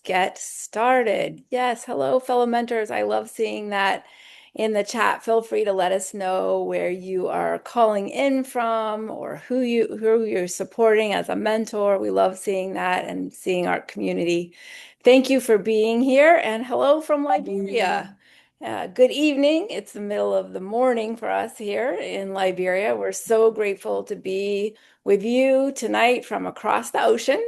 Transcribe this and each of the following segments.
get started. Yes, hello, fellow mentors. I love seeing that in the chat. Feel free to let us know where you are calling in from or who you're supporting as a mentor. We love seeing that and seeing our community. Thank you for being here, and hello from Liberia. Good evening. It's the middle of the morning for us here in Liberia. We're so grateful to be with you tonight from across the ocean.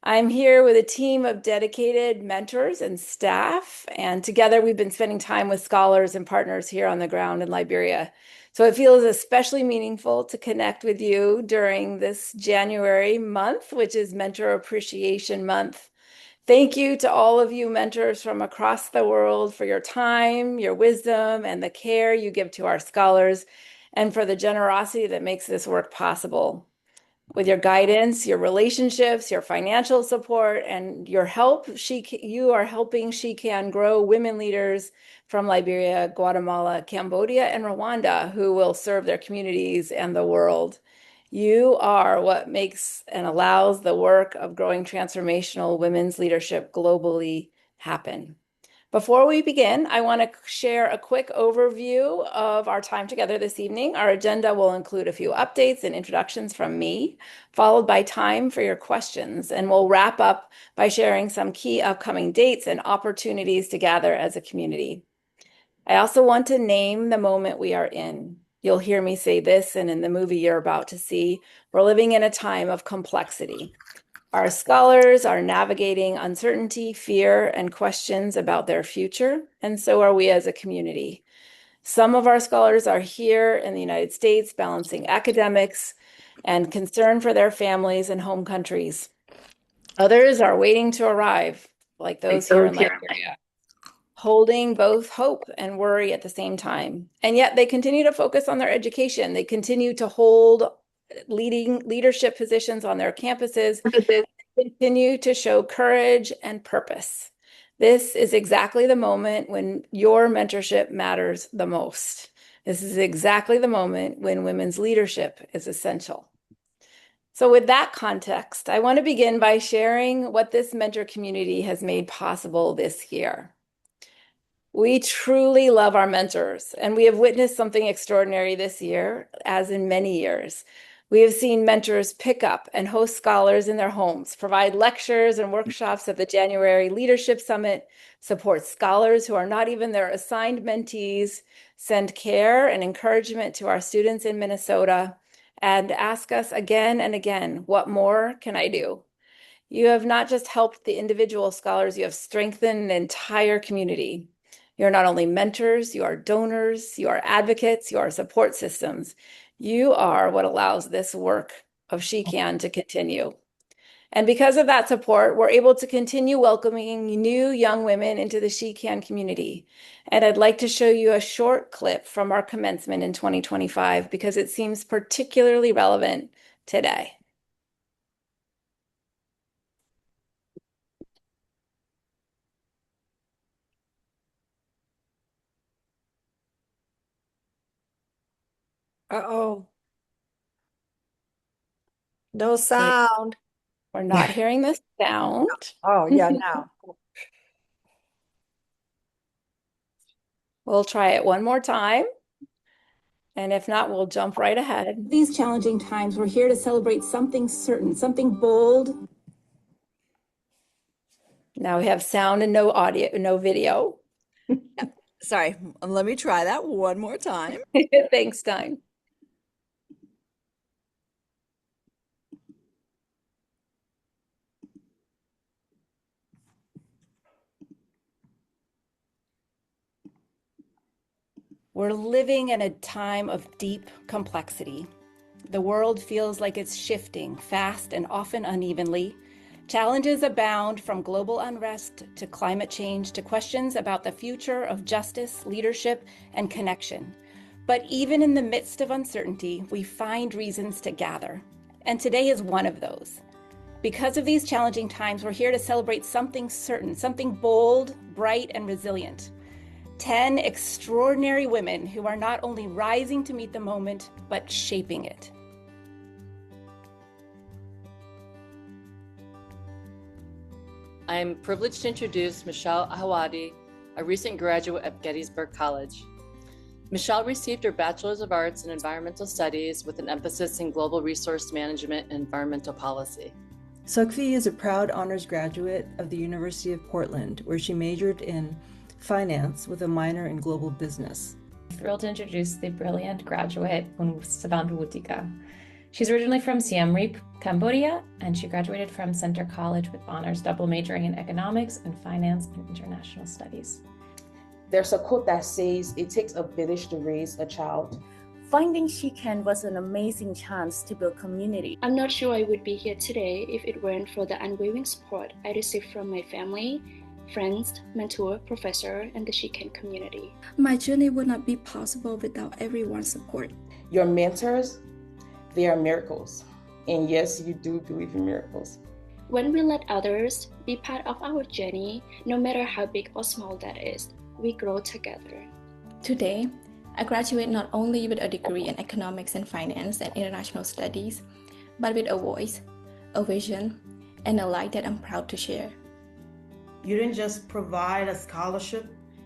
I'm here with a team of dedicated mentors and staff, and together we've been spending time with scholars and partners here on the ground in Liberia. So it feels especially meaningful to connect with you during this January month, which is Mentor Appreciation Month. Thank you to all of you mentors from across the world for your time, your wisdom, and the care you give to our scholars, and for the generosity that makes this work possible. With your guidance, your relationships, your financial support, and your help, you are helping SheCan grow women leaders from Liberia, Guatemala, Cambodia, and Rwanda who will serve their communities and the world. You are what makes and allows the work of growing transformational women's leadership globally happen. Before we begin, I want to share a quick overview of our time together this evening. Our agenda will include a few updates and introductions from me, followed by time for your questions, and we'll wrap up by sharing some key upcoming dates and opportunities to gather as a community. I also want to name the moment we are in. You'll hear me say this, and in the movie you're about to see, we're living in a time of complexity. Our scholars are navigating uncertainty, fear, and questions about their future, and so are we as a community. Some of our scholars are here in the United States balancing academics and concern for their families and home countries. Others are waiting to arrive, like those here in Liberia, holding both hope and worry at the same time. And yet they continue to focus on their education. They continue to hold leadership positions on their campuses, continue to show courage and purpose. This is exactly the moment when your mentorship matters the most. This is exactly the moment when women's leadership is essential. So with that context, I want to begin by sharing what this mentor community has made possible this year. We truly love our mentors, and we have witnessed something extraordinary this year, as in many years. We have seen mentors pick up and host scholars in their homes, provide lectures and workshops at the January Leadership Summit, support scholars who are not even their assigned mentees, send care and encouragement to our students in Minnesota, and ask us again and again, what more can I do? You have not just helped the individual scholars, you have strengthened an entire community. You're not only mentors, you are donors, you are advocates, you are support systems. You are what allows this work of SheCan to continue. And because of that support, we're able to continue welcoming new young women into the SheCan community. And I'd like to show you a short clip from our commencement in 2025 because it seems particularly relevant today. Uh-oh. No sound. We're not hearing the sound. Oh, yeah, now. We'll try it one more time. And if not, we'll jump right ahead. These challenging times, we're here to celebrate something certain, something bold. Now we have sound and no audio, no video. Sorry, let me try that one more time. Thanks, Stein. We're living in a time of deep complexity. The world feels like it's shifting fast and often unevenly. Challenges abound, from global unrest to climate change to questions about the future of justice, leadership, and connection. But even in the midst of uncertainty, we find reasons to gather. And today is one of those. Because of these challenging times, we're here to celebrate something certain, something bold, bright, and resilient. 10 extraordinary women who are not only rising to meet the moment, but shaping it. I am privileged to introduce Michelle Ahawadi, a recent graduate of Gettysburg College. Michelle received her Bachelor's of Arts in Environmental Studies with an emphasis in Global Resource Management and Environmental Policy. Sukvi is a proud honors graduate of the University of Portland, where she majored in finance with a minor in global business. Thrilled to introduce the brilliant graduate Savandra Wutika. She's originally from Siem Reap, Cambodia, and she graduated from Center College with honors double majoring in economics and finance and international studies. There's a quote that says, "It takes a village to raise a child." Finding SheCan was an amazing chance to build community. I'm not sure I would be here today if it weren't for the unwavering support I received from my family, friends, mentor, professor, and the SheCan community. My journey would not be possible without everyone's support. Your mentors, they are miracles. And yes, you do believe in miracles. When we let others be part of our journey, no matter how big or small that is, we grow together. Today, I graduate not only with a degree in economics and finance and international studies, but with a voice, a vision, and a light that I'm proud to share. You didn't just provide a scholarship,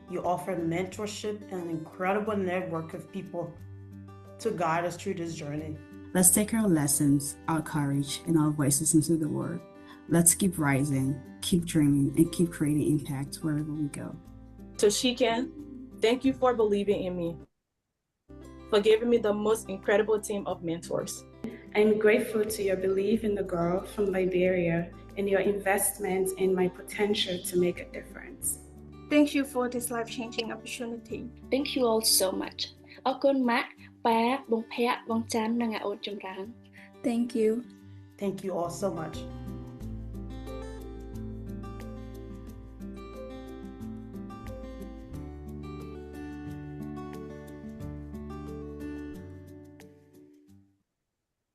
you offered mentorship and an incredible network of people to guide us through this journey. Let's take our lessons, our courage, and our voices into the world. Let's keep rising, keep dreaming, and keep creating impact wherever we go. To SheCan, thank you for believing in me, for giving me the most incredible team of mentors. I'm grateful to your belief in the girl from Liberia and your investment in my potential to make a difference. Thank you for this life-changing opportunity. Thank you all so much. អរគុណម៉ាក់ ប៉ា បងភ័ក្រ បងចាន់ និងអាអូនចម្រើន Thank you. Thank you all so much.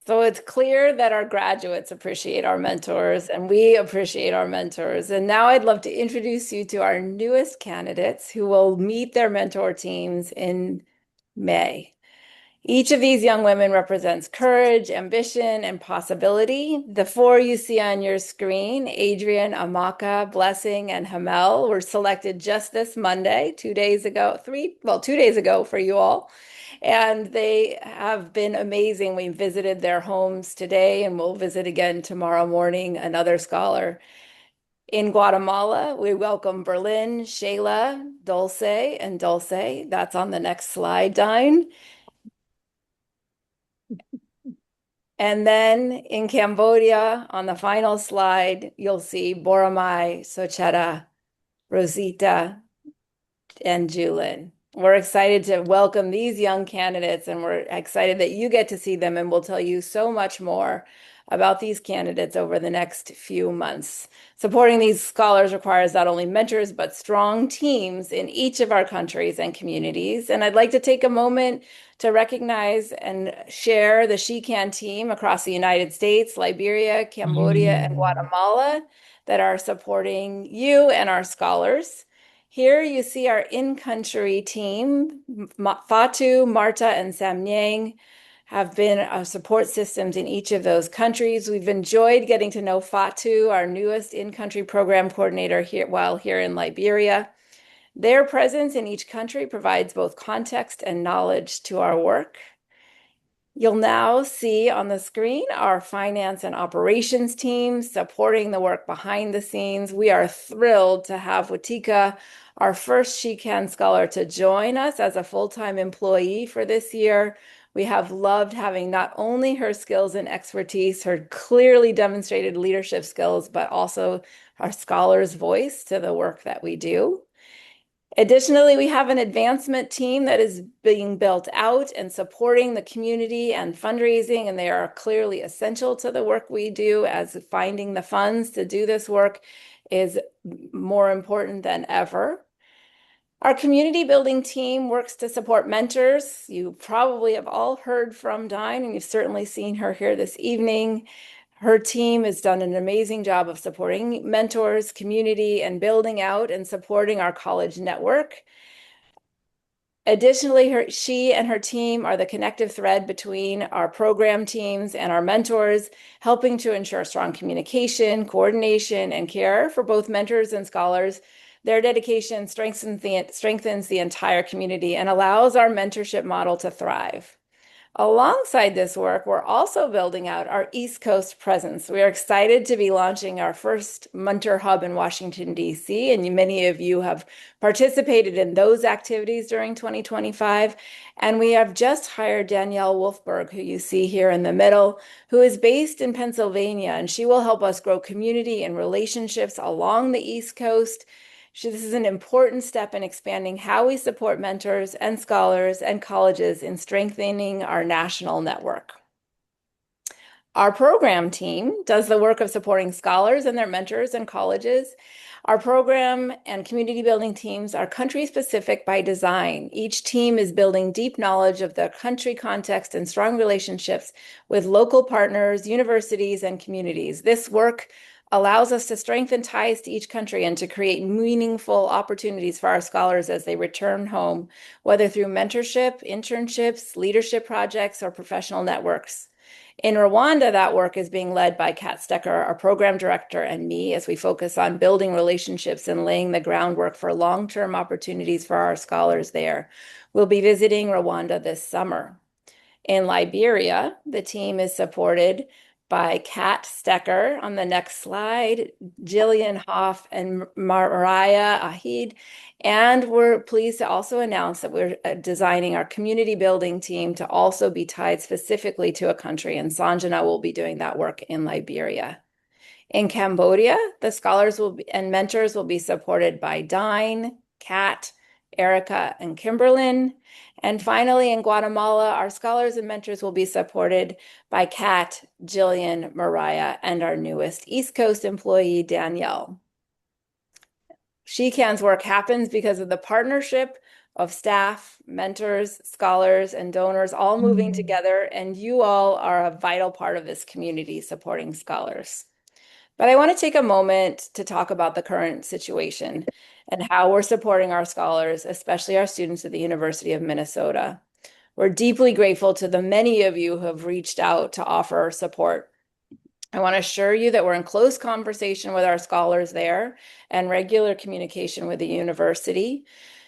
So it's clear that our graduates appreciate our mentors and we appreciate our mentors. And now I'd love to introduce you to our newest candidates who will meet their mentor teams in May. Each of these young women represents courage, ambition, and possibility. The four you see on your screen, Adrian, Amaka, Blessing, and Hamel, were selected just this Monday, 2 days ago, 2 days ago for you all. And they have been amazing. We visited their homes today and we'll visit again tomorrow morning, another scholar. In Guatemala, we welcome Berlin, Shayla, Dulce, and Dulce. That's on the next slide, Dine. And then in Cambodia, on the final slide, you'll see Boramai, Socheta, Rosita, and Julin. We're excited to welcome these young candidates, and we're excited that you get to see them, and we'll tell you so much more about these candidates over the next few months. Supporting these scholars requires not only mentors, but strong teams in each of our countries and communities. And I'd like to take a moment to recognize and share the SheCan team across the United States, Liberia, Cambodia, and Guatemala that are supporting you and our scholars. Here you see our in-country team. Fatu, Marta, and Samyang have been our support systems in each of those countries. We've enjoyed getting to know Fatu, our newest in-country program coordinator while here in Liberia. Their presence in each country provides both context and knowledge to our work. You'll now see on the screen our finance and operations teams supporting the work behind the scenes. We are thrilled to have Wutika, our first SheCan scholar, to join us as a full-time employee for this year. We have loved having not only her skills and expertise, her clearly demonstrated leadership skills, but also our scholar's voice to the work that we do. Additionally, we have an advancement team that is being built out and supporting the community and fundraising, and they are clearly essential to the work we do, as finding the funds to do this work is more important than ever. Our community building team works to support mentors. You probably have all heard from Dine, and you've certainly seen her here this evening. Her team has done an amazing job of supporting mentors, community, and building out and supporting our college network. Additionally, she and her team are the connective thread between our program teams and our mentors, helping to ensure strong communication, coordination, and care for both mentors and scholars. Their dedication strengthens the entire community and allows our mentorship model to thrive. Alongside this work, we're also building out our East Coast presence. We are excited to be launching our first Mentor Hub in Washington, D.C., and many of you have participated in those activities during 2025. And we have just hired Danielle Wolfberg, who you see here in the middle, who is based in Pennsylvania, and she will help us grow community and relationships along the East Coast. This is an important step in expanding how we support mentors and scholars and colleges in strengthening our national network. Our program team does the work of supporting scholars and their mentors and colleges. Our program and community building teams are country specific by design. Each team is building deep knowledge of the country context and strong relationships with local partners, universities, and communities. This work allows us to strengthen ties to each country and to create meaningful opportunities for our scholars as they return home, whether through mentorship, internships, leadership projects, or professional networks. In Rwanda, that work is being led by Kat Stecker, our program director, and me as we focus on building relationships and laying the groundwork for long-term opportunities for our scholars there. We'll be visiting Rwanda this summer. In Liberia, the team is supported by Kat Stecker on the next slide, Jillian Hoff, and Mariah Ahid. And we're pleased to also announce that we're designing our community building team to also be tied specifically to a country, and Sanjana will be doing that work in Liberia. In Cambodia, the scholars and mentors will be supported by Dine, Kat, Erica, and Kimberlyn. And finally, in Guatemala, our scholars and mentors will be supported by Kat, Jillian, Mariah, and our newest East Coast employee, Danielle. SheCan's work happens because of the partnership of staff, mentors, scholars, and donors all moving together, and you all are a vital part of this community supporting scholars. But I want to take a moment to talk about the current situation and how we're supporting our scholars, especially our students at the University of Minnesota. We're deeply grateful to the many of you who have reached out to offer support. I want to assure you that we're in close conversation with our scholars there and regular communication with the university.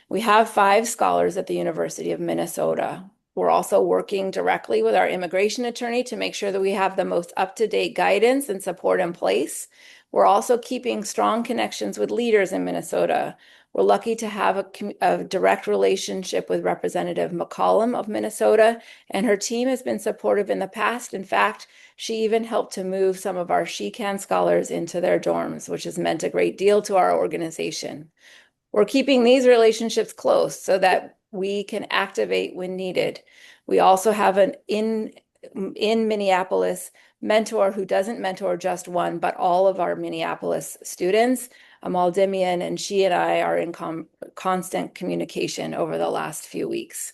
We have 5 scholars at the University of Minnesota. We're also working directly with our immigration attorney to make sure that we have the most up-to-date guidance and support in place. We're also keeping strong connections with leaders in Minnesota. We're lucky to have a direct relationship with Representative McCollum of Minnesota, and her team has been supportive in the past. In fact, she even helped to move some of our SheCan scholars into their dorms, which has meant a great deal to our organization. We're keeping these relationships close so that we can activate when needed. We also have an in Minneapolis mentor who doesn't mentor just one, but all of our Minneapolis students, Amal Demian, and she and I are in constant communication over the last few weeks.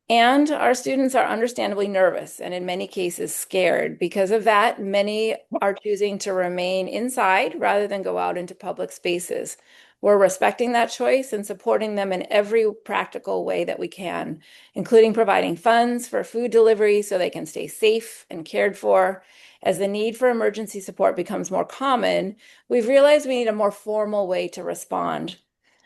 And our students are understandably nervous and in many cases scared. Because of that, many are choosing to remain inside rather than go out into public spaces. We're respecting that choice and supporting them in every practical way that we can, including providing funds for food delivery so they can stay safe and cared for. As the need for emergency support becomes more common, we've realized we need a more formal way to respond.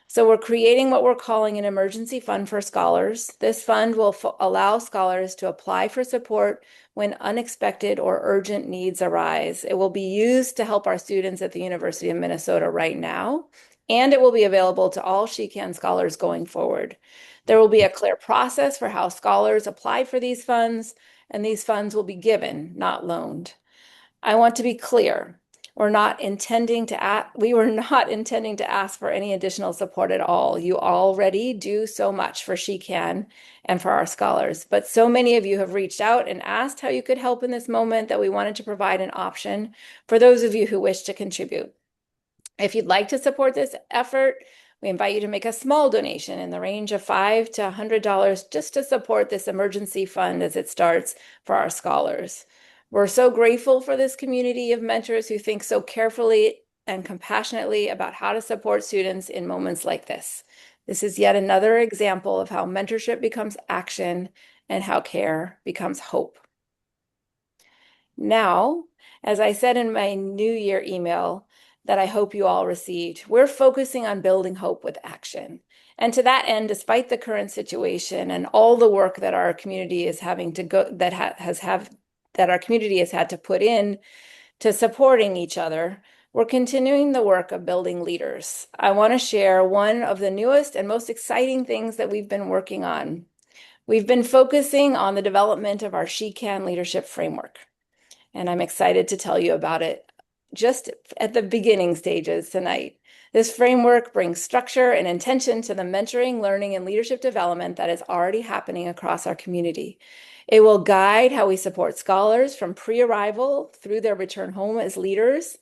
So we're creating what we're calling an emergency fund for scholars. This fund will allow scholars to apply for support when unexpected or urgent needs arise. It will be used to help our students at the University of Minnesota right now, and it will be available to all SheCan scholars going forward. There will be a clear process for how scholars apply for these funds, and these funds will be given, not loaned. I want to be clear. We were not intending to ask for any additional support at all. You already do so much for SheCan and for our scholars, but so many of you have reached out and asked how you could help in this moment that we wanted to provide an option for those of you who wish to contribute. If you'd like to support this effort, we invite you to make a small donation in the range of $5 to $100 just to support this emergency fund as it starts for our scholars. We're so grateful for this community of mentors who think so carefully and compassionately about how to support students in moments like this. This is yet another example of how mentorship becomes action and how care becomes hope. Now, as I said in my New Year email that I hope you all received, we're focusing on building hope with action. And to that end, despite the current situation and all the work that our community is having to go, that our community has had to put in to supporting each other, we're continuing the work of building leaders. I want to share one of the newest and most exciting things that we've been working on. We've been focusing on the development of our She Can leadership framework, and I'm excited to tell you about it just at the beginning stages tonight. This framework brings structure and intention to the mentoring, learning, and leadership development that is already happening across our community. It will guide how we support scholars from pre-arrival through their return home as leaders.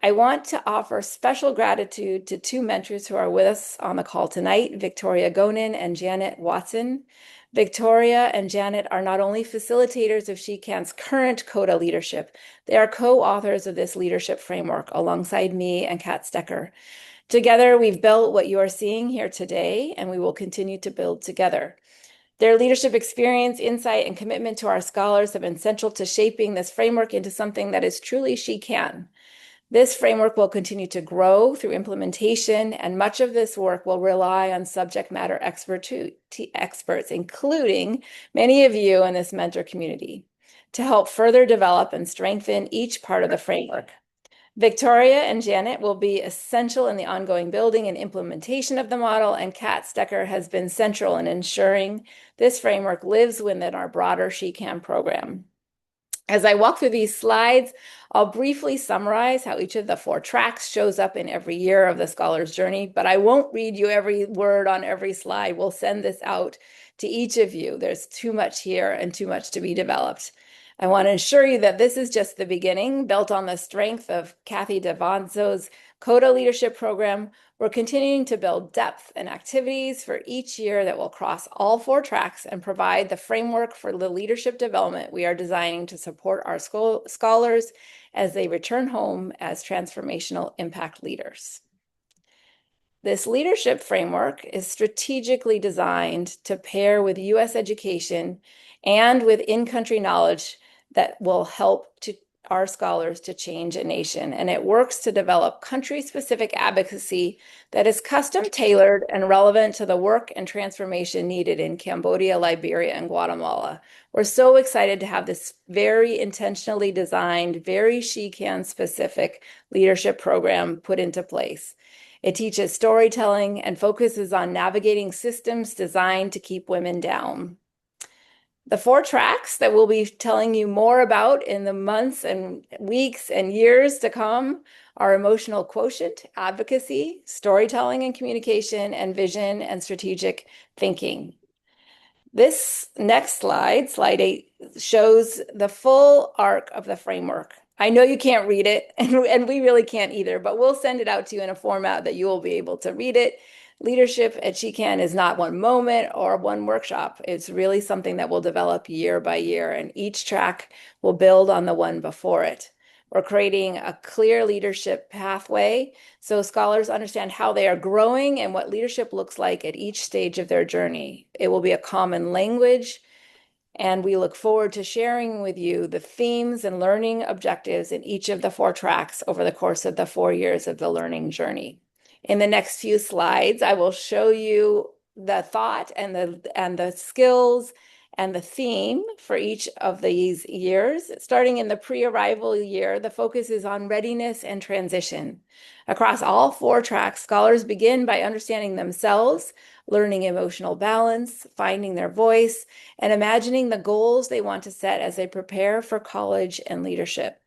I want to offer special gratitude to two mentors who are with us on the call tonight, Victoria Gonin and Janet Watson. Victoria and Janet are not only facilitators of She Can's current CODA leadership, they are co-authors of this leadership framework alongside me and Kat Stecker. Together, we've built what you are seeing here today, and we will continue to build together. Their leadership experience, insight, and commitment to our scholars have been central to shaping this framework into something that is truly She Can. This framework will continue to grow through implementation, and much of this work will rely on subject matter experts, including many of you in this mentor community, to help further develop and strengthen each part of the framework. Victoria and Janet will be essential in the ongoing building and implementation of the model, and Kat Stecker has been central in ensuring this framework lives within our broader She Can program. As I walk through these slides, I'll briefly summarize how each of the 4 tracks shows up in every year of the scholar's journey, but I won't read you every word on every slide. We'll send this out to each of you. There's too much here and too much to be developed. I want to assure you that this is just the beginning, built on the strength of Kathy Davanzo's CODA leadership program. We're continuing to build depth and activities for each year that will cross all 4 tracks and provide the framework for the leadership development we are designing to support our scholars as they return home as transformational impact leaders. This leadership framework is strategically designed to pair with U.S. education and with in-country knowledge that will help our scholars to change a nation. And it works to develop country-specific advocacy that is custom-tailored and relevant to the work and transformation needed in Cambodia, Liberia, and Guatemala. We're so excited to have this very intentionally designed, very She Can specific leadership program put into place. It teaches storytelling and focuses on navigating systems designed to keep women down. The 4 tracks that we'll be telling you more about in the months and weeks and years to come are emotional quotient, advocacy, storytelling and communication, and vision and strategic thinking. This next slide, slide 8, shows the full arc of the framework. I know you can't read it, and we really can't either, but we'll send it out to you in a format that you will be able to read it. Leadership at She Can is not one moment or one workshop. It's really something that will develop year by year, and each track will build on the one before it. We're creating a clear leadership pathway so scholars understand how they are growing and what leadership looks like at each stage of their journey. It will be a common language, and we look forward to sharing with you the themes and learning objectives in each of the 4 tracks over the course of the 4 years of the learning journey. In the next few slides, I will show you the thought and the skills and the theme for each of these years. Starting in the pre-arrival year, the focus is on readiness and transition. Across all 4 tracks, scholars begin by understanding themselves, learning emotional balance, finding their voice, and imagining the goals they want to set as they prepare for college and leadership.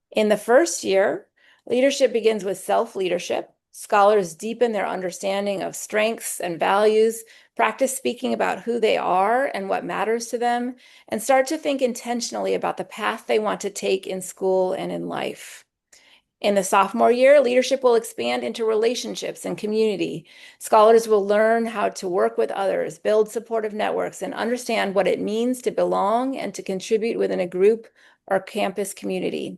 In the first year, leadership begins with self-leadership. Scholars deepen their understanding of strengths and values, practice speaking about who they are and what matters to them, and start to think intentionally about the path they want to take in school and in life. In the sophomore year, leadership will expand into relationships and community. Scholars will learn how to work with others, build supportive networks, and understand what it means to belong and to contribute within a group or campus community.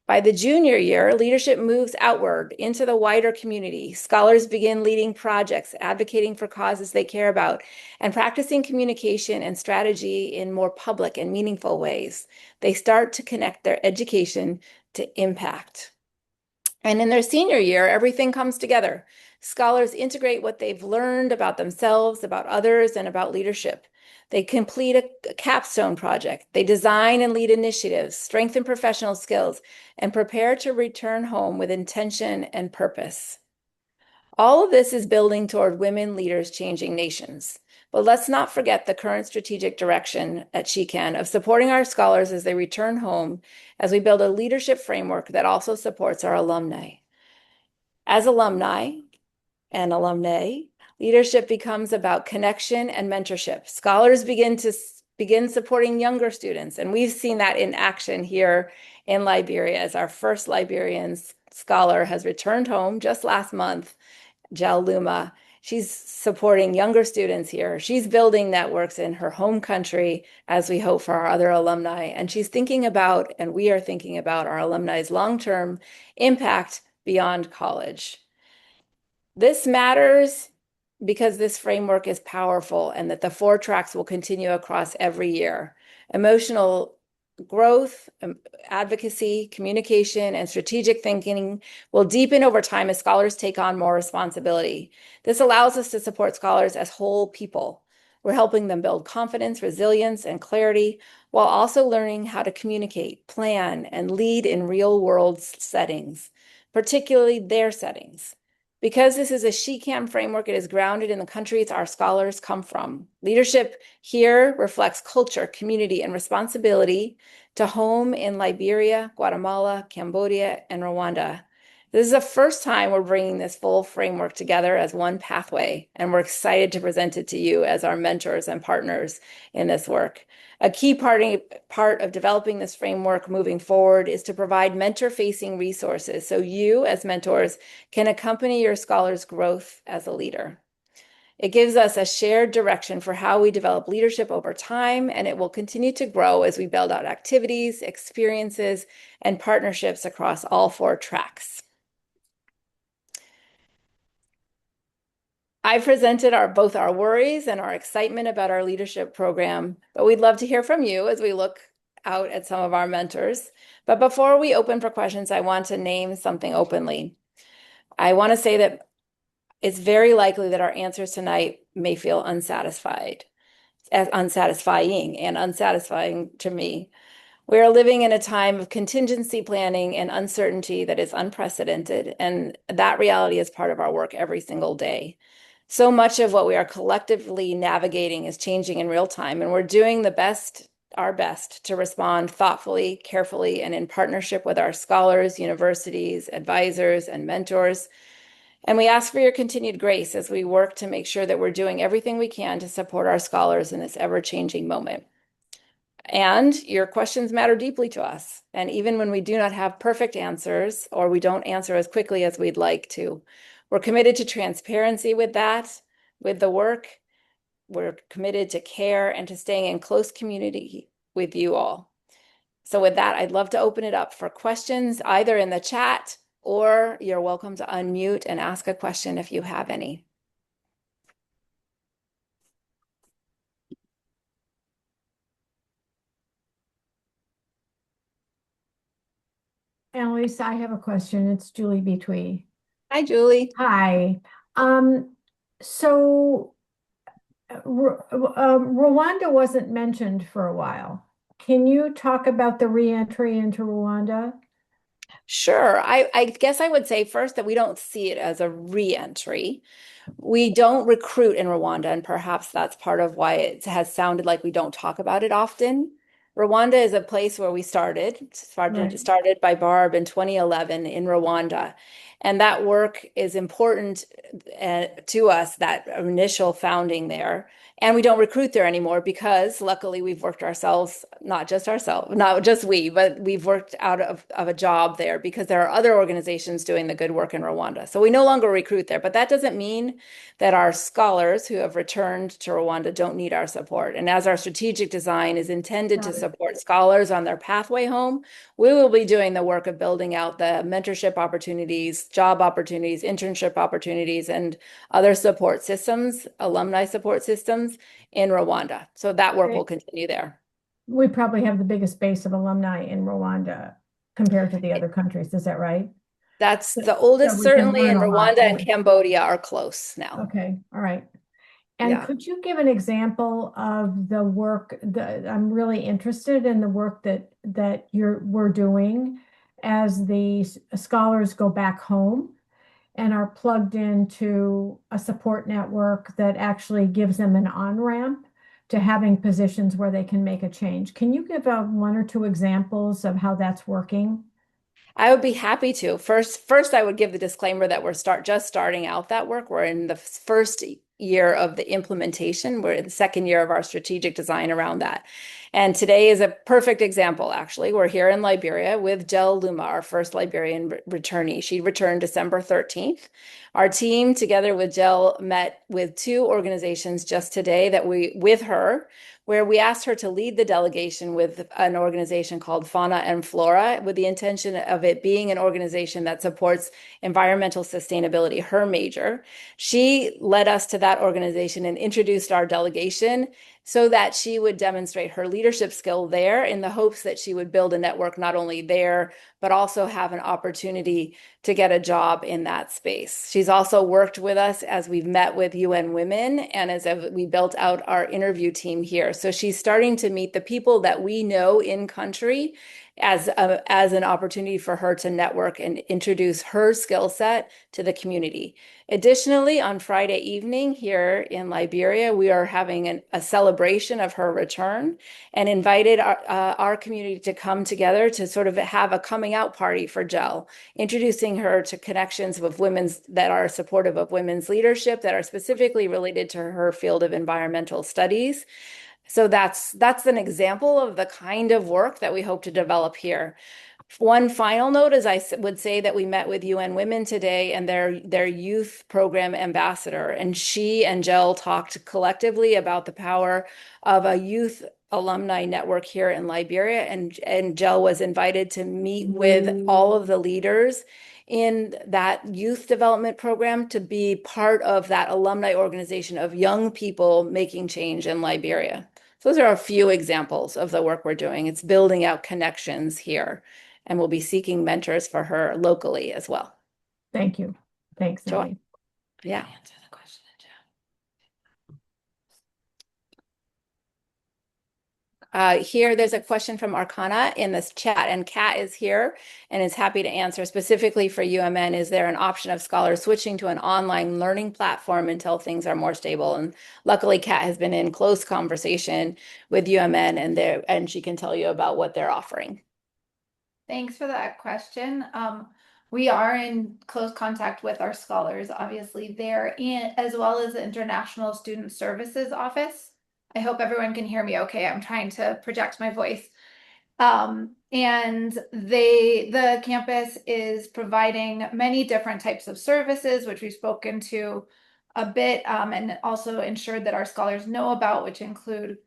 By the junior year, leadership moves outward into the wider community. Scholars begin leading projects, advocating for causes they care about, and practicing communication and strategy in more public and meaningful ways. They start to connect their education to impact. And in their senior year, everything comes together. Scholars integrate what they've learned about themselves, about others, and about leadership. They complete a capstone project. They design and lead initiatives, strengthen professional skills, and prepare to return home with intention and purpose. All of this is building toward women leaders changing nations. But let's not forget the current strategic direction at SheCan of supporting our scholars as they return home, as we build a leadership framework that also supports our alumni. As alumni and alumnae, leadership becomes about connection and mentorship. Scholars begin supporting younger students, and we've seen that in action here in Liberia, as our first Liberian scholar has returned home just last month, Jel Luma. She's supporting younger students here. She's building networks in her home country, as we hope for our other alumni. And she's thinking about, and we are thinking about, our alumni's long-term impact beyond college. This matters because this framework is powerful and that the 4 tracks will continue across every year. Emotional growth, advocacy, communication, and strategic thinking will deepen over time as scholars take on more responsibility. This allows us to support scholars as whole people. We're helping them build confidence, resilience, and clarity, while also learning how to communicate, plan, and lead in real-world settings, particularly their settings. Because this is a SheCan framework, it is grounded in the countries our scholars come from. Leadership here reflects culture, community, and responsibility to home in Liberia, Guatemala, Cambodia, and Rwanda. This is the first time we're bringing this full framework together as one pathway, and we're excited to present it to you as our mentors and partners in this work. A key part of developing this framework moving forward is to provide mentor-facing resources so you, as mentors, can accompany your scholars' growth as a leader. It gives us a shared direction for how we develop leadership over time, and it will continue to grow as we build out activities, experiences, and partnerships across all 4 tracks. I presented both our worries and our excitement about our leadership program, but we'd love to hear from you as we look out at some of our mentors. But before we open for questions, I want to name something openly. I want to say that it's very likely that our answers tonight may feel unsatisfying and unsatisfying to me. We are living in a time of contingency planning and uncertainty that is unprecedented, and that reality is part of our work every single day. So much of what we are collectively navigating is changing in real time, and we're doing our best to respond thoughtfully, carefully, and in partnership with our scholars, universities, advisors, and mentors. And we ask for your continued grace as we work to make sure that we're doing everything we can to support our scholars in this ever-changing moment. And your questions matter deeply to us. And even when we do not have perfect answers, or we don't answer as quickly as we'd like to, we're committed to transparency with the work. We're committed to care and to staying in close community with you all. So with that, I'd love to open it up for questions, either in the chat, or you're welcome to unmute and ask a question if you have any. Annalise, I have a question. It's Julie Betwee. Hi, Julie. Hi. So Rwanda wasn't mentioned for a while. Can you talk about the reentry into Rwanda? Sure. I guess I would say first that we don't see it as a reentry. We don't recruit in Rwanda, and perhaps that's part of why it has sounded like we don't talk about it often. Rwanda is a place where we started by Barb in 2011 in Rwanda. And that work is important to us, that initial founding there. And we don't recruit there anymore because luckily we've worked ourselves, not just we, but we've worked out of a job there because there are other organizations doing the good work in Rwanda. So we no longer recruit there, but that doesn't mean that our scholars who have returned to Rwanda don't need our support. And as our strategic design is intended to support scholars on their pathway home, we will be doing the work of building out the mentorship opportunities, job opportunities, internship opportunities, and other support systems, alumni support systems in Rwanda. So that work will continue there. We probably have the biggest base of alumni in Rwanda compared to the other countries. Is that right? That's the oldest, we can certainly, learn and a lot. Rwanda and Cambodia are close now. Okay, all right. And Yeah. could you give an example of the work that I'm really interested in, the work that we're doing as the scholars go back home and are plugged into a support network that actually gives them an on-ramp to having positions where they can make a change. Can you give one or two examples of how that's working? I would be happy to. First, I would give the disclaimer that we're just starting out that work. We're in the first year of the implementation. We're in the second year of our strategic design around that. And today is a perfect example, actually. We're here in Liberia with Jel Luma, our first Liberian returnee. She returned December 13th. Our team, together with Jel, met with two organizations just today with her, where we asked her to lead the delegation with an organization called Fauna and Flora, with the intention of it being an organization that supports environmental sustainability, her major. She led us to that organization and introduced our delegation so that she would demonstrate her leadership skill there in the hopes that she would build a network not only there, but also have an opportunity to get a job in that space. She's also worked with us as we've met with UN Women and as we built out our interview team here. So she's starting to meet the people that we know in country as an opportunity for her to network and introduce her skill set to the community. Additionally, on Friday evening here in Liberia, we are having a celebration of her return and invited our community to come together to sort of have a coming out party for Jel, introducing her to connections with women's that are supportive of women's leadership that are specifically related to her field of environmental studies. So that's an example of the kind of work that we hope to develop here. One final note is I would say that we met with UN Women today and their youth program ambassador, and she and Jel talked collectively about the power of a youth alumni network here in Liberia, and Jel was invited to meet with all of the leaders in that youth development program to be part of that alumni organization of young people making change in Liberia. So those are a few examples of the work we're doing. It's building out connections here, and we'll be seeking mentors for her locally as well. Thank you. Thanks, Sure. Ellie. Yeah. Answer the question, Here, there's a question from Arcana in this chat, and Kat is here and is happy to answer specifically for UMN. Is there an option of scholars switching to an online learning platform until things are more stable? And luckily, Kat has been in close conversation with UMN, and she can tell you about what they're offering. Thanks for that question. We are in close contact with our scholars, obviously, there, and as well as the International Student Services Office. I hope everyone can hear me okay. I'm trying to project my voice. And the campus is providing many different types of services, which we've spoken to a bit, and also ensured that our scholars know about, which include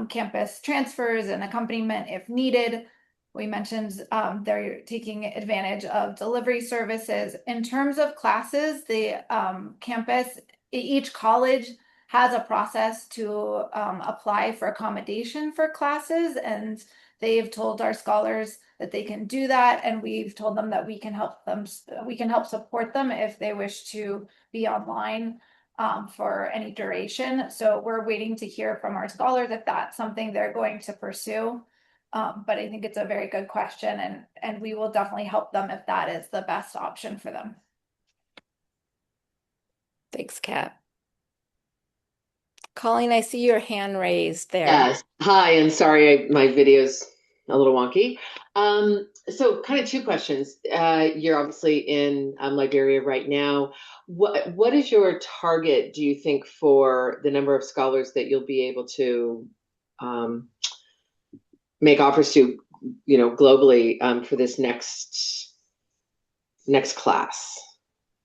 campus transfers and accompaniment if needed. We mentioned they're taking advantage of delivery services. In terms of classes, the campus, each college has a process to apply for accommodation for classes, and they've told our scholars that they can do that, and we've told them that we can help support them if they wish to be online for any duration. So we're waiting to hear from our scholars if that's something they're going to pursue. But I think it's a very good question, and we will definitely help them if that is the best option for them. Thanks, Kat. Colleen, I see your hand raised there. Yes. Hi, and sorry, my video's a little wonky. So kind of two questions. You're obviously in Liberia right now. What is your target, do you think, for the number of scholars that you'll be able to make offers to, globally for this next class?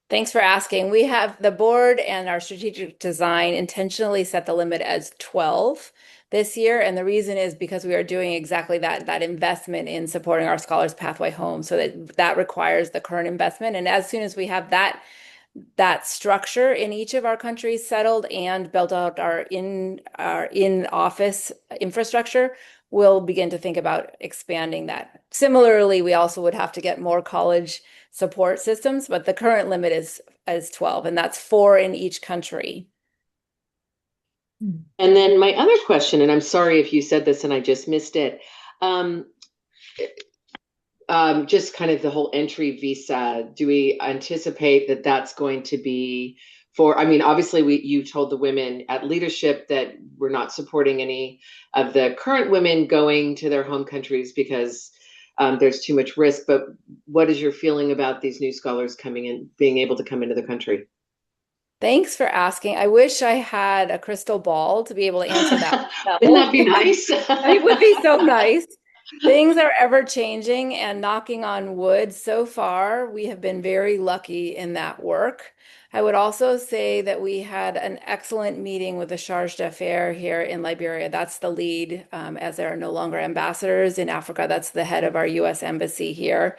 Thanks for asking. We have the board and our strategic design intentionally set the limit as 12 this year. And the reason is because we are doing exactly that investment in supporting our Scholars Pathway Home. So that requires the current investment. And as soon as we have that structure in each of our countries settled and built out our in-office infrastructure, we'll begin to think about expanding that. Similarly, we also would have to get more college support systems, but the current limit is 12, and that's 4 in each country. And then my other question, and I'm sorry if you said this and I just missed it, just kind of the whole entry visa. Do we anticipate that that's going to be obviously you told the women at leadership that we're not supporting any of the current women going to their home countries because there's too much risk, but what is your feeling about these new scholars coming in, being able to come into the country? Thanks for asking. I wish I had a crystal ball to be able to answer that. Wouldn't that be nice? It would be so nice. Things are ever changing, and knocking on wood, so far, we have been very lucky in that work. I would also say that we had an excellent meeting with the Charge d'Affaires here in Liberia. That's the lead, as there are no longer ambassadors in Africa. That's the head of our U.S. embassy here.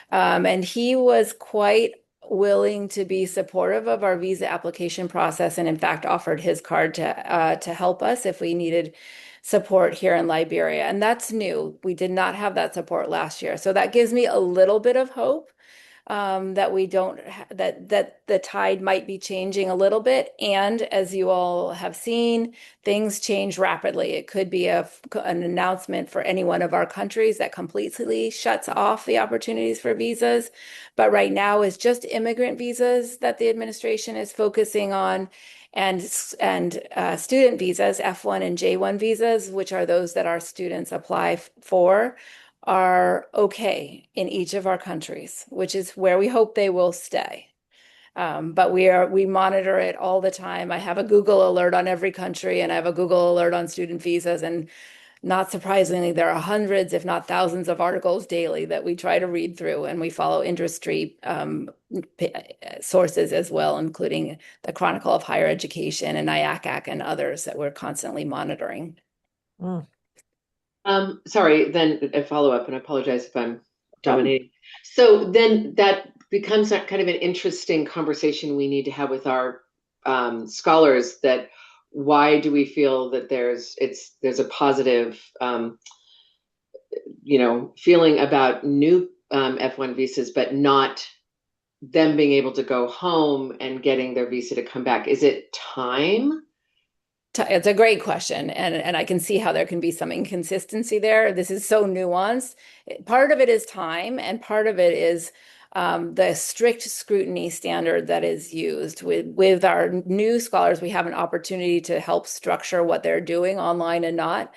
And he was quite willing to be supportive of our visa application process, and in fact offered his card to help us if we needed support here in Liberia. And that's new. We did not have that support last year. So that gives me a little bit of hope that we don't that the tide might be changing a little bit. And as you all have seen, things change rapidly. It could be an announcement for any one of our countries that completely shuts off the opportunities for visas. But right now it's just immigrant visas that the administration is focusing on, and student visas, F1 and J1 visas, which are those that our students apply for, are okay in each of our countries, which is where we hope they will stay. But we monitor it all the time. I have a Google alert on every country, and I have a Google alert on student visas, and not surprisingly, there are hundreds, if not thousands, of articles daily that we try to read through, and we follow industry sources as well, including the Chronicle of Higher Education and IACAC and others that we're constantly monitoring. Sorry, then a follow-up, and I apologize if I'm dominating. So then that becomes kind of an interesting conversation we need to have with our scholars, that why do we feel that there's a positive feeling about new F1 visas, but not them being able to go home and getting their visa to come back? Is it time? It's a great question, and I can see how there can be some inconsistency there. This is so nuanced. Part of it is time, and part of it is the strict scrutiny standard that is used. With our new scholars, we have an opportunity to help structure what they're doing online and not.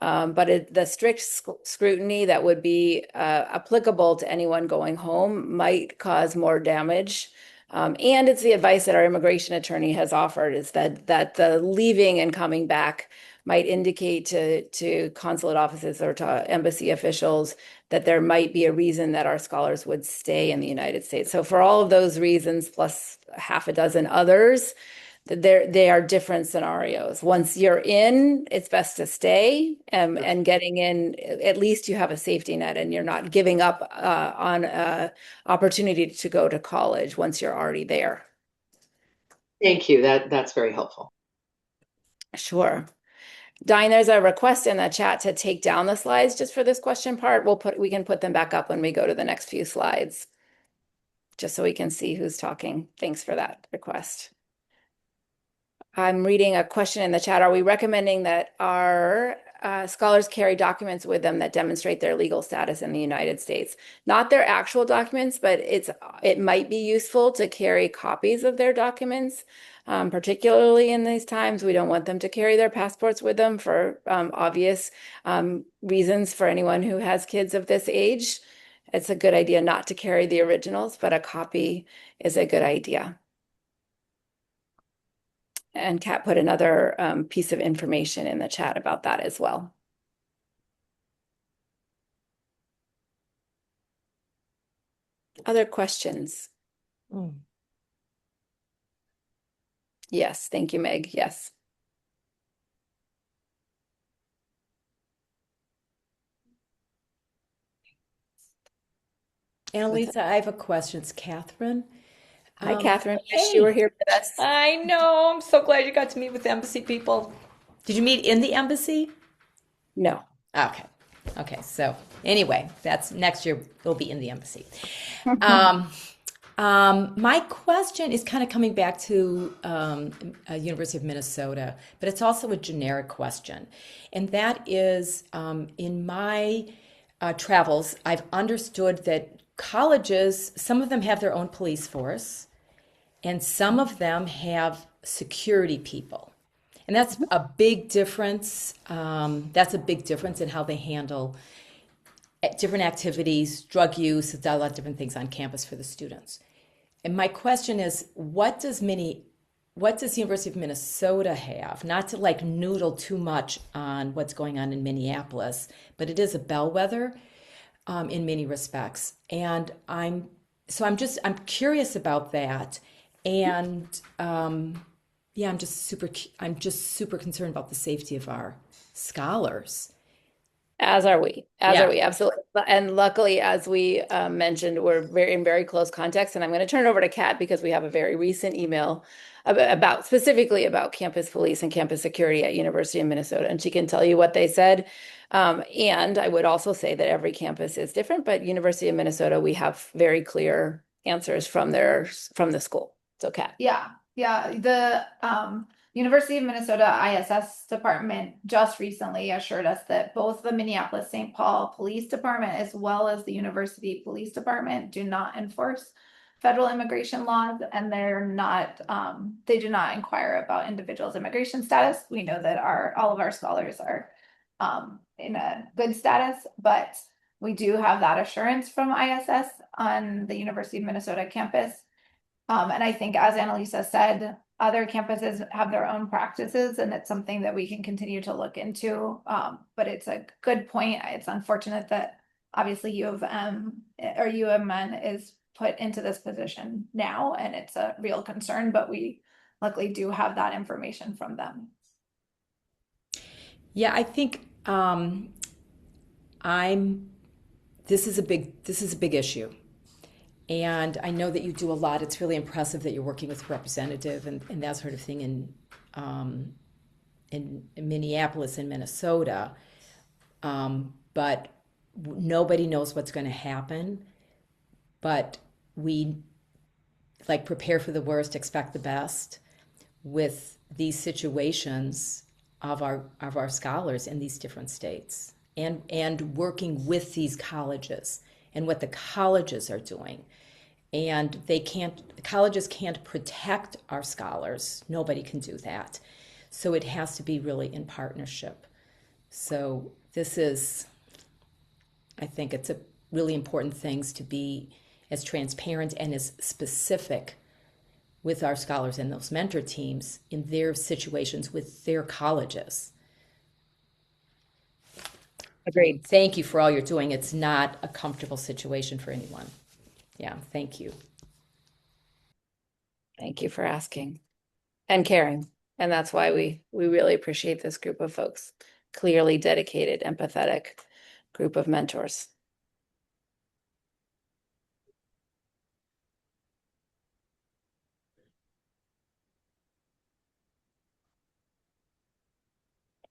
But the strict scrutiny that would be applicable to anyone going home might cause more damage. And it's the advice that our immigration attorney has offered, is that the leaving and coming back might indicate to consulate offices or to embassy officials that there might be a reason that our scholars would stay in the United States. So for all of those reasons, plus half a dozen others, they are different scenarios. Once you're in, it's best to stay, and getting in, at least you have a safety net and you're not giving up on an opportunity to go to college once you're already there. Thank you. That's very helpful. Sure. Diane, there's a request in the chat to take down the slides just for this question part. We can put them back up when we go to the next few slides, just so we can see who's talking. Thanks for that request. I'm reading a question in the chat. Are we recommending that our scholars carry documents with them that demonstrate their legal status in the United States. Not their actual documents, but it might be useful to carry copies of their documents, particularly in these times. We don't want them to carry their passports with them for obvious reasons for anyone who has kids of this age. It's a good idea not to carry the originals, but a copy is a good idea. And Kat put another piece of information in the chat about that as well. Other questions? Yes, thank you, Meg. Yes. Annalisa, I have a question. It's Catherine. Hi, Catherine. Wish you were here with us. I know. I'm so glad you got to meet with embassy people. Did you meet in the embassy? No. Okay. Okay. So anyway, that's next year we'll be in the embassy. My question is kind of coming back to University of Minnesota, but it's also a generic question. And that is, in my travels, I've understood that colleges, some of them have their own police force, and some of them have security people. And that's a big difference. That's a big difference in how they handle different activities, drug use, a lot of different things on campus for the students. And my question is, what does the University of Minnesota have? Not to like noodle too much on what's going on in Minneapolis, but it is a bellwether in many respects. And I'm curious about that. And yeah, I'm just super concerned about the safety of our scholars. As are we, absolutely. And luckily, as we mentioned, we're in very close context. And I'm going to turn it over to Kat because we have a very recent email specifically about campus police and campus security at University of Minnesota, and she can tell you what they said. And I would also say that every campus is different, but University of Minnesota, we have very clear answers from the school. So Kat. Yeah. The University of Minnesota ISS department just recently assured us that both the Minneapolis-St. Paul Police Department as well as the University Police Department do not enforce federal immigration laws, and they do not inquire about individuals' immigration status. We know that all of our scholars are in a good status, but we do have that assurance from ISS on the University of Minnesota campus. And I think, as Annalisa said, other campuses have their own practices, and it's something that we can continue to look into. But it's a good point. It's unfortunate that obviously U of M or UMN is put into this position now, and it's a real concern, but we luckily do have that information from them. Yeah, I think this is a big issue. And I know that you do a lot. It's really impressive that you're working with representative and that sort of thing in Minneapolis and Minnesota. But nobody knows what's going to happen. But we prepare for the worst, expect the best with these situations of our scholars in these different states, and working with these colleges and what the colleges are doing. And colleges can't protect our scholars. Nobody can do that. So it has to be really in partnership. So I think it's a really important things to be as transparent and as specific with our scholars and those mentor teams in their situations with their colleges. Agreed. Thank you for all you're doing. It's not a comfortable situation for anyone. Yeah, thank you. Thank you for asking and caring. And that's why we really appreciate this group of folks. Clearly dedicated, empathetic group of mentors.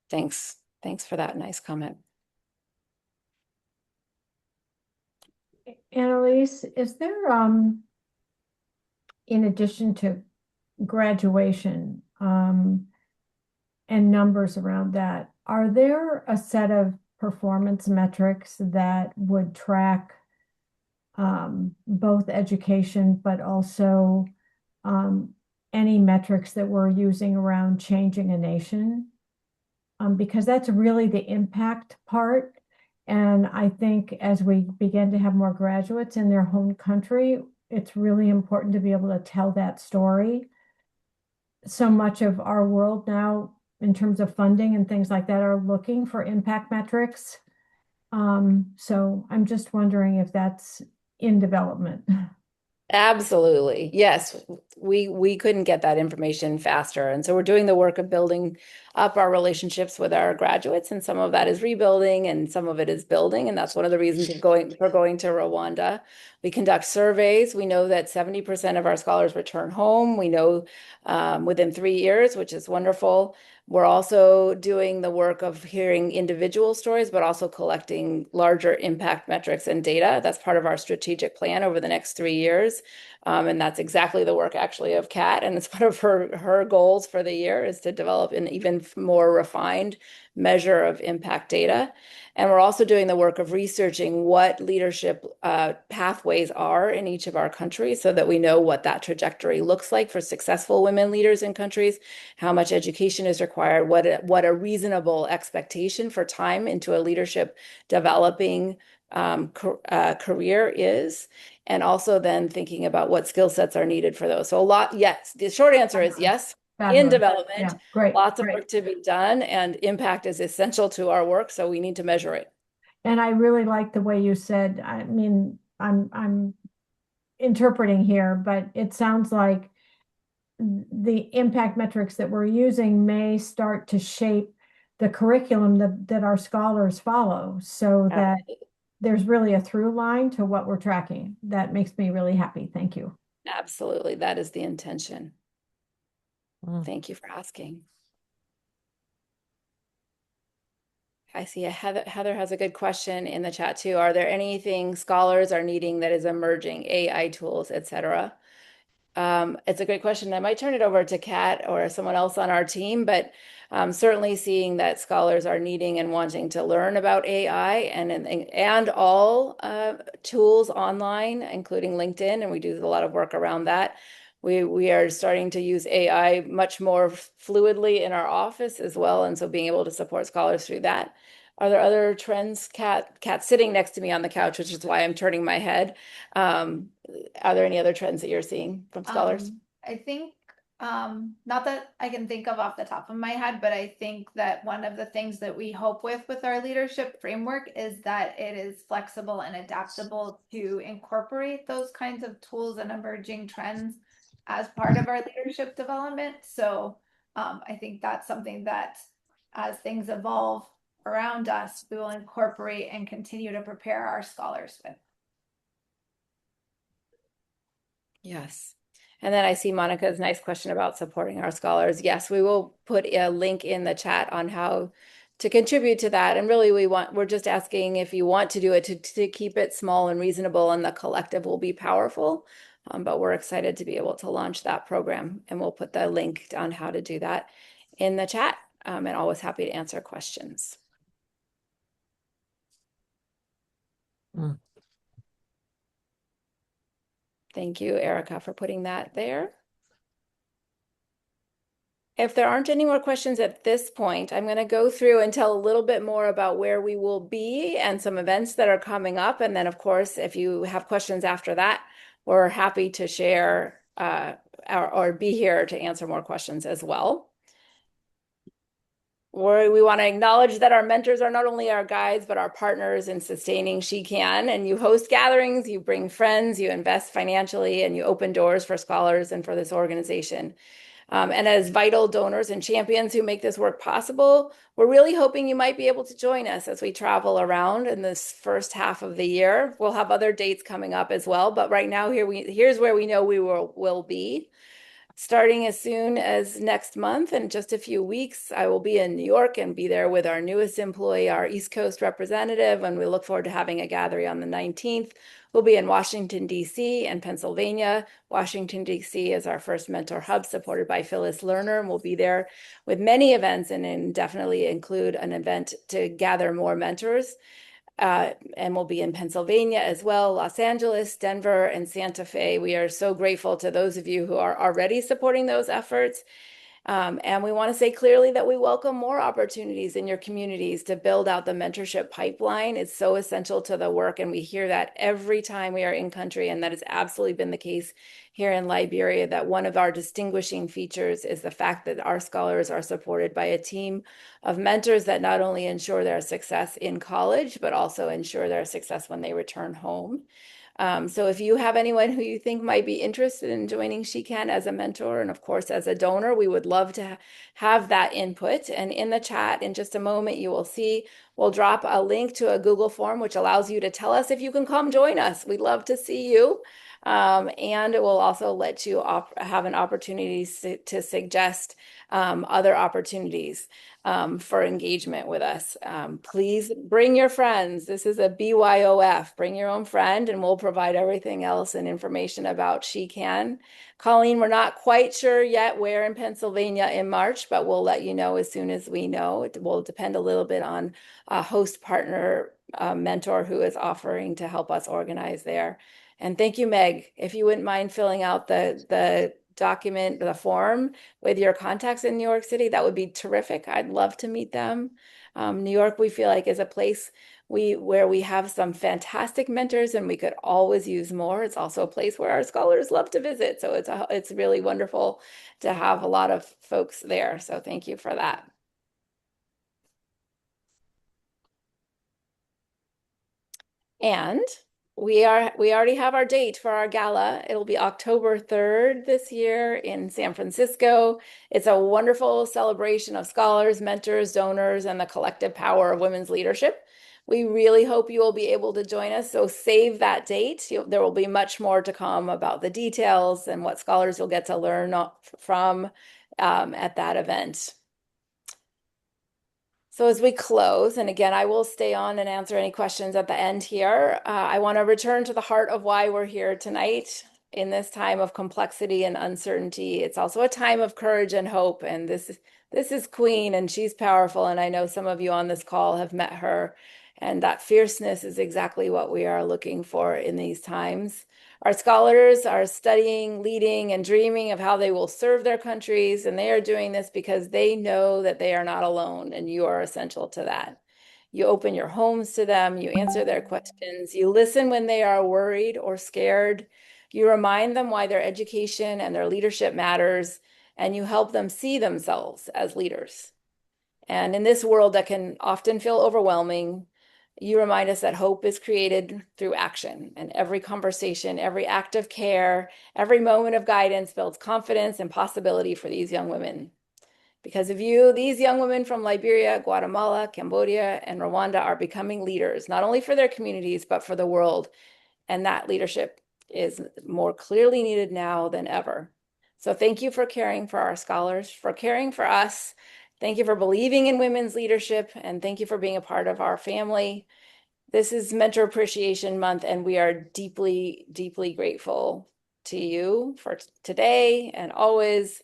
Thanks. Thanks for that nice comment. Annalise, is there, in addition to graduation and numbers around that, are there a set of performance metrics that would track both education, but also any metrics that we're using around changing a nation? Because that's really the impact part. And I think as we begin to have more graduates in their home country, it's really important to be able to tell that story. So much of our world now, in terms of funding and things like that, are looking for impact metrics. So I'm just wondering if that's in development. Absolutely. Yes, we couldn't get that information faster. And so we're doing the work of building up our relationships with our graduates, and some of that is rebuilding and some of it is building. And that's one of the reasons for going to Rwanda. We conduct surveys. We know that 70% of our scholars return home. We know within 3 years, which is wonderful. We're also doing the work of hearing individual stories, but also collecting larger impact metrics and data. That's part of our strategic plan over the next 3 years. And that's exactly the work actually of Kat. And it's part of her goals for the year is to develop an even more refined measure of impact data. And we're also doing the work of researching what leadership pathways are in each of our countries so that we know what that trajectory looks like for successful women leaders in countries, how much education is required, what a reasonable expectation for time into a leadership developing career is, and also then thinking about what skill sets are needed for those. So a lot, yes, the short answer is yes. In development, Yeah, great, lots of great. work to be done, and impact is essential to our work, so we need to measure it. And I really like the way you said, I mean, I'm interpreting here, but it sounds like the impact metrics that we're using may start to shape the curriculum that our scholars follow, so that there's really a through line to what we're tracking. That makes me really happy. Thank you. Absolutely, that is the intention. Thank you for asking. I see Heather has a good question in the chat too. Are there anything scholars are needing that is emerging, AI tools, etc.? It's a great question. I might turn it over to Kat or someone else on our team, but certainly seeing that scholars are needing and wanting to learn about AI and all tools online, including LinkedIn, and we do a lot of work around that. We are starting to use AI much more fluidly in our office as well, and so being able to support scholars through that. Are there other trends? Kat sitting next to me on the couch, which is why I'm turning my head. Are there any other trends that you're seeing from scholars? I think, not that I can think of off the top of my head, but I think that one of the things that we hope with our leadership framework is that it is flexible and adaptable to incorporate those kinds of tools and emerging trends as part of our leadership development. So I think that's something that as things evolve around us, we will incorporate and continue to prepare our scholars with. Yes. And then I see Monica's nice question about supporting our scholars. Yes, we will put a link in the chat on how to contribute to that. And really we're just asking if you want to do it to keep it small and reasonable, and the collective will be powerful. But we're excited to be able to launch that program, and we'll put the link on how to do that in the chat, and always happy to answer questions. Thank you, Erica, for putting that there. If there aren't any more questions at this point, I'm going to go through and tell a little bit more about where we will be and some events that are coming up. And then, of course, if you have questions after that, we're happy to share or be here to answer more questions as well. We want to acknowledge that our mentors are not only our guides, but our partners in sustaining She Can. And you host gatherings, you bring friends, you invest financially, and you open doors for scholars and for this organization. And as vital donors and champions who make this work possible, we're really hoping you might be able to join us as we travel around in this first half of the year. We'll have other dates coming up as well, but right now here's where we know we will be. Starting as soon as next month, in just a few weeks, I will be in New York and be there with our newest employee, our East Coast representative, and we look forward to having a gathering on the 19th. We'll be in Washington, D.C. and Pennsylvania. Washington, D.C. is our first mentor hub supported by Phyllis Lerner, and we'll be there with many events and definitely include an event to gather more mentors. And we'll be in Pennsylvania as well, Los Angeles, Denver, and Santa Fe. We are so grateful to those of you who are already supporting those efforts. And we want to say clearly that we welcome more opportunities in your communities to build out the mentorship pipeline. It's so essential to the work, and we hear that every time we are in country, and that has absolutely been the case here in Liberia, that one of our distinguishing features is the fact that our scholars are supported by a team of mentors that not only ensure their success in college, but also ensure their success when they return home. So if you have anyone who you think might be interested in joining She Can as a mentor, and of course as a donor, we would love to have that input. And in the chat in just a moment, you will see we'll drop a link to a Google form, which allows you to tell us if you can come join us. We'd love to see you. And it will also let you have an opportunity to suggest other opportunities for engagement with us. Please bring your friends. This is a BYOF. Bring your own friend, and we'll provide everything else and information about She Can. Colleen, we're not quite sure yet where in Pennsylvania in March, but we'll let you know as soon as we know. It will depend a little bit on a host partner mentor who is offering to help us organize there. And thank you, Meg. If you wouldn't mind filling out the document, the form with your contacts in New York City, that would be terrific. I'd love to meet them. New York, we feel like, is a place where we have some fantastic mentors, and we could always use more. It's also a place where our scholars love to visit. So it's really wonderful to have a lot of folks there. So thank you for that. And we already have our date for our gala. It'll be October 3rd this year in San Francisco. It's a wonderful celebration of scholars, mentors, donors, and the collective power of women's leadership. We really hope you will be able to join us, so save that date. There will be much more to come about the details and what scholars you'll get to learn from at that event. So as we close, and again, I will stay on and answer any questions at the end here. I want to return to the heart of why we're here tonight in this time of complexity and uncertainty. It's also a time of courage and hope. And this is Queen, and she's powerful. And I know some of you on this call have met her. And that fierceness is exactly what we are looking for in these times. Our scholars are studying, leading, and dreaming of how they will serve their countries, and they are doing this because they know that they are not alone, and you are essential to that. You open your homes to them, you answer their questions, you listen when they are worried or scared, you remind them why their education and their leadership matters, and you help them see themselves as leaders. And in this world that can often feel overwhelming, you remind us that hope is created through action, and every conversation, every act of care, every moment of guidance builds confidence and possibility for these young women. Because of you, these young women from Liberia, Guatemala, Cambodia, and Rwanda are becoming leaders, not only for their communities, but for the world. And that leadership is more clearly needed now than ever. So thank you for caring for our scholars, for caring for us. Thank you for believing in women's leadership, and thank you for being a part of our family. This is Mentor Appreciation Month, and we are deeply, deeply grateful to you for today and always,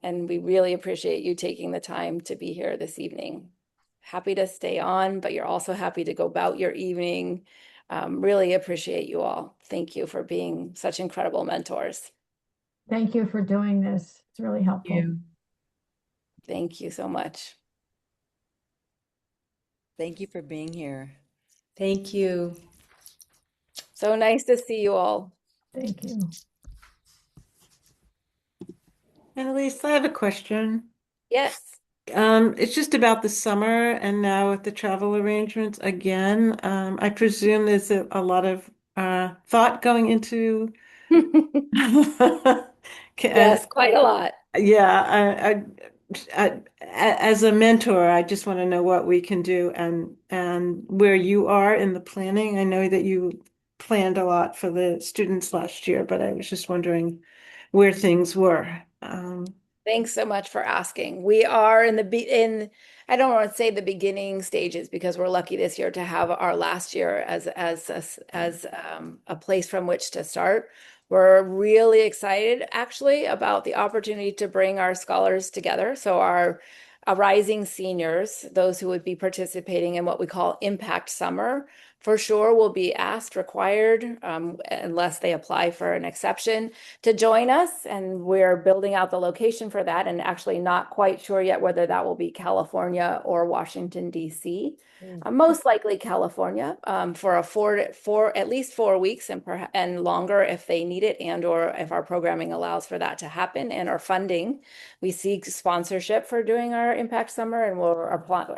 and we really appreciate you taking the time to be here this evening. Happy to stay on, but you're also happy to go about your evening. Really appreciate you all. Thank you for being such incredible mentors. Thank you for doing this. It's really helpful. Thank you so much. Thank you for being here. Thank you. So nice to see you all. Thank you. Annalise, I have a question. Yes. It's just about the summer and now with the travel arrangements again. I presume there's a lot of thought going into. Yes, quite a lot. Yeah, as a mentor, I just want to know what we can do and where you are in the planning. I know that you planned a lot for the students last year, but I was just wondering where things were. Thanks so much for asking. We are in I don't want to say the beginning stages because we're lucky this year to have our last year as a place from which to start. We're really excited actually about the opportunity to bring our scholars together. So our rising seniors, those who would be participating in what we call Impact Summer, for sure will be asked, required, unless they apply for an exception, to join us. And we're building out the location for that and actually not quite sure yet whether that will be California or Washington, D.C. Most likely California for at least 4 weeks and longer if they need it and or if our programming allows for that to happen and our funding. We seek sponsorship for doing our Impact Summer, and we're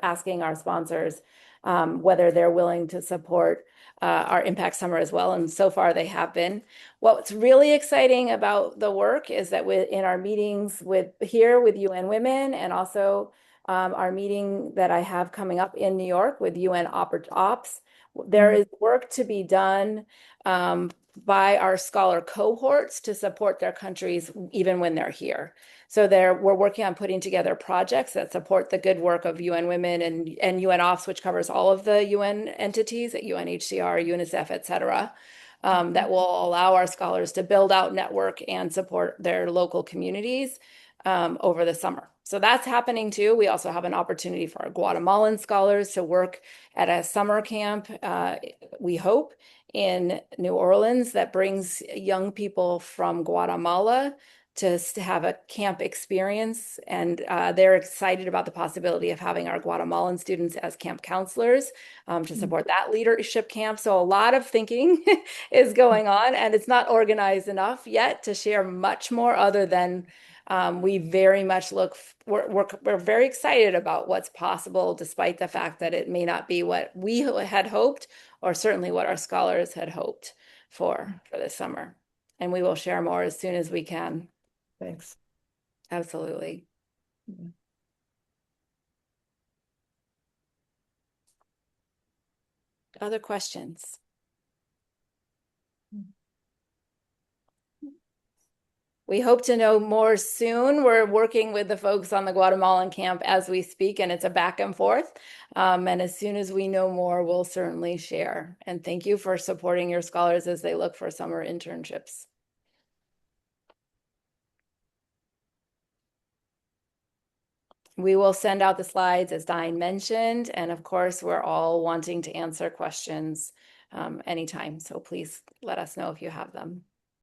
asking our sponsors whether they're willing to support our Impact Summer as well. And so far they have been. What's really exciting about the work is that in our meetings with UN Women and also our meeting that I have coming up in New York with UN Ops, there is work to be done by our scholar cohorts to support their countries even when they're here. So we're working on putting together projects that support the good work of UN Women and UN Ops, which covers all of the UN entities at UNHCR, UNICEF, et cetera, that will allow our scholars to build out network and support their local communities over the summer. So that's happening too. We also have an opportunity for our Guatemalan scholars to work at a summer camp, we hope, in New Orleans that brings young people from Guatemala to have a camp experience. And they're excited about the possibility of having our Guatemalan students as camp counselors to support that leadership camp. So a lot of thinking is going on, and it's not organized enough yet to share much more other than we very much we're very excited about what's possible, despite the fact that it may not be what we had hoped, or certainly what our scholars had hoped for this summer. And we will share more as soon as we can. Thanks. Absolutely. Other questions? We hope to know more soon. We're working with the folks on the Guatemalan camp as we speak, and it's a back and forth. And as soon as we know more, we'll certainly share. And thank you for supporting your scholars as they look for summer internships. We will send out the slides as Diane mentioned. And of course, we're all wanting to answer questions anytime. So please let us know if you have them.